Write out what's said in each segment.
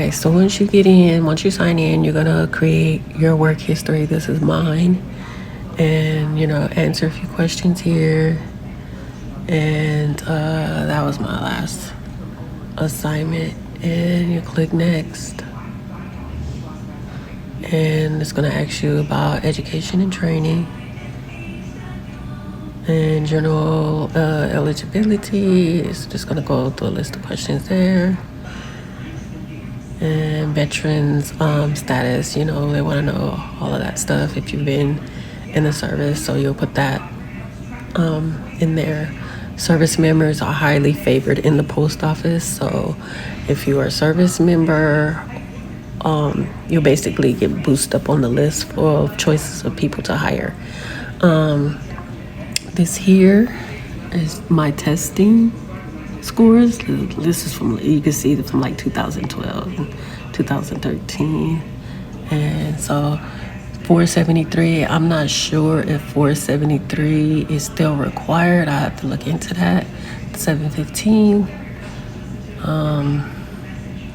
Okay, so once you sign in, you're gonna create your work history. This is mine. And, answer a few questions here. And that was my last assignment. And you click next. And it's gonna ask you about education and training. And general eligibility. It's just gonna go through a list of questions there. And veterans status, they want to know all of that stuff if you've been in the service, so you'll put that in there. Service members are highly favored in the post office, so if you are a service member, you'll basically get boosted up on the list of choices of people to hire. This here is my testing scores. This is you can see from like 2012 and 2013. And so 473, I'm not sure if 473 is still required. I have to look into that. 715.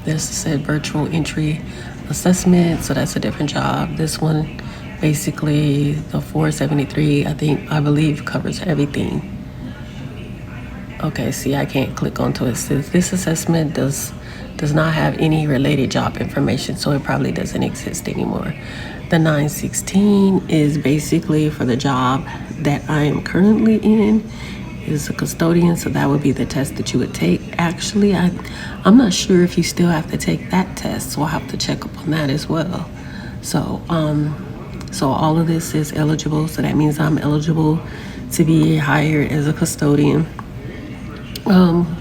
This said virtual entry assessment, so that's a different job. This one, basically, the 473, I believe covers everything. Okay, see, I can't click onto it. It says this assessment does not have any related job information, so it probably doesn't exist anymore. The 916 is basically for the job that I am currently in, is a custodian, so that would be the test that you would take. Actually, I'm not sure if you still have to take that test, so I'll have to check up on that as well. So all of this is eligible, so that means I'm eligible to be hired as a custodian.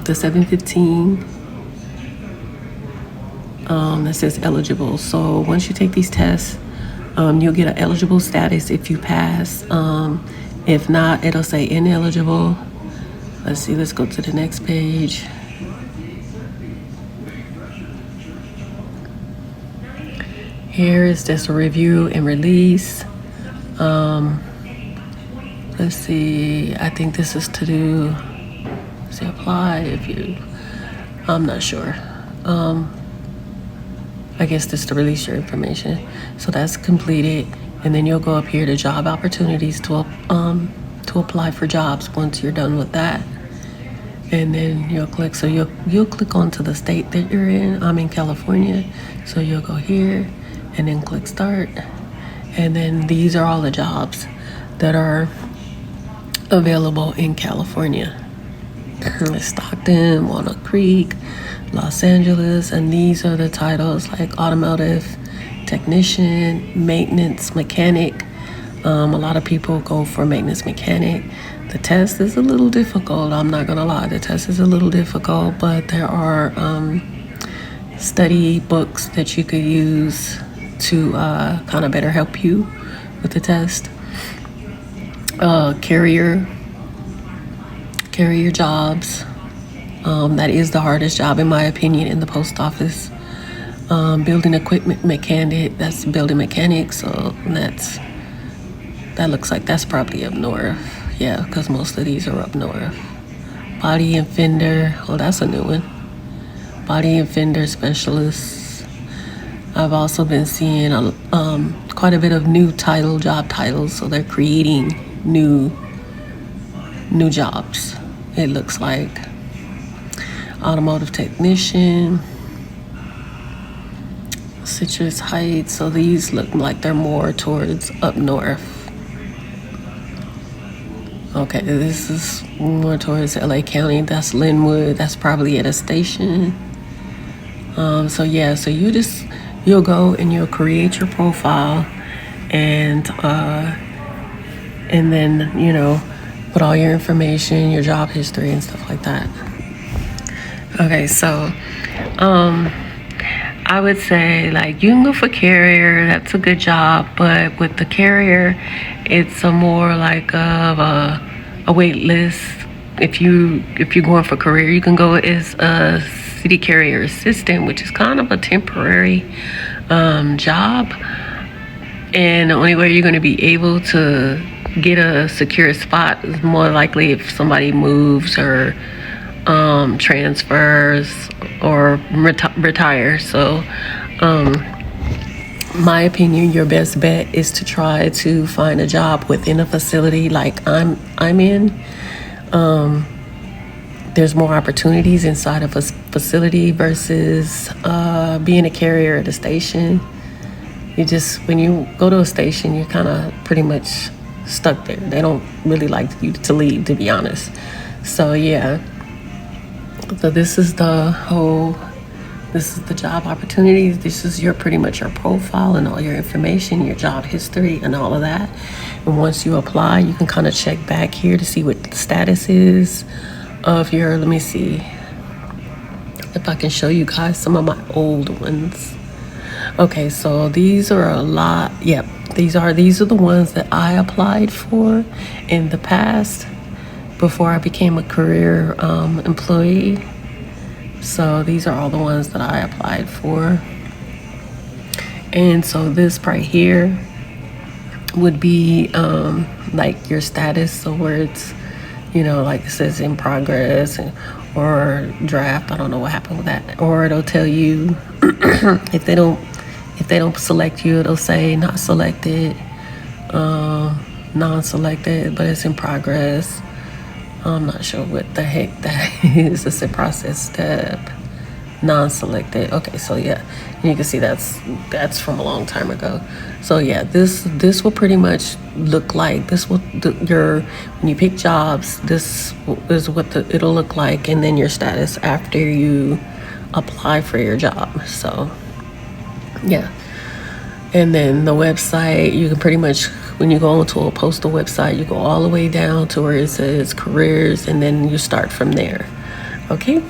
The 715, that says eligible. So once you take these tests, you'll get an eligible status if you pass. If not, it'll say ineligible. Let's see, let's go to the next page. Here is just a review and release. Let's see, I think this is to do, say apply I'm not sure. I guess this is to release your information. So that's completed. And then you'll go up here to job opportunities to apply for jobs once you're done with that. And then you'll click, so you'll click onto the state that you're in. I'm in California. So you'll go here and then click start. And then these are all the jobs that are available in California. Stockton, Walnut Creek, Los Angeles, and these are the titles like automotive technician, maintenance mechanic. A lot of people go for maintenance mechanic. The test is a little difficult, I'm not gonna lie. The test is a little difficult, but there are study books that you could use to kind of better help you with the test. Carrier jobs. That is the hardest job, in my opinion, in the post office. Building equipment mechanic, that's building mechanic, so that looks like that's probably up north. Yeah, because most of these are up north. Body and fender, oh, that's a new one. Body and fender specialists. I've also been seeing quite a bit of new job titles, so they're creating new jobs, it looks like. Automotive technician, Citrus Heights, so these look like they're more towards up north. Okay, this is more towards LA County. That's Linwood. That's probably at a station. So you'll go and you'll create your profile, and then put all your information, your job history, and stuff like that. Okay, so I would say, like, you can go for carrier. That's a good job, but with the carrier, it's a more like of a wait list. If you're going for career, you can go as a city carrier assistant, which is kind of a temporary job. And the only way you're going to be able to get a secure spot is more likely if somebody moves or transfers or retire. So my opinion, your best bet is to try to find a job within a facility like I'm in. There's more opportunities inside of a facility versus being a carrier at a station. When you go to a station, you're kind of pretty much stuck there. They don't really like you to leave, to be honest. So yeah, so this is the job opportunities. This is pretty much your profile and all your information, your job history and all of that. And once you apply, you can kind of check back here to see what the status is of your, let me see if I can show you guys some of my old ones. Okay, so these are a lot. Yep, these are the ones that I applied for in the past before I became a career employee. So these are all the ones that I applied for. And so this right here would be like your status. So where it's, like it says in progress or draft. I don't know what happened with that. Or it'll tell you if they don't select you, it'll say not selected, non-selected, but it's in progress. I'm not sure what the heck that is. It's a process step, non-selected. Okay, so yeah, you can see that's from a long time ago. So yeah, this will pretty much look like when you pick jobs, this is what it'll look like, and then your status after you apply for your job. So yeah, and then the website, you can pretty much, when you go onto a postal website, you go all the way down to where it says careers, and then you start from there. Okay,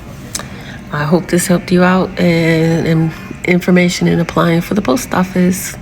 I hope this helped you out and information in applying for the post office.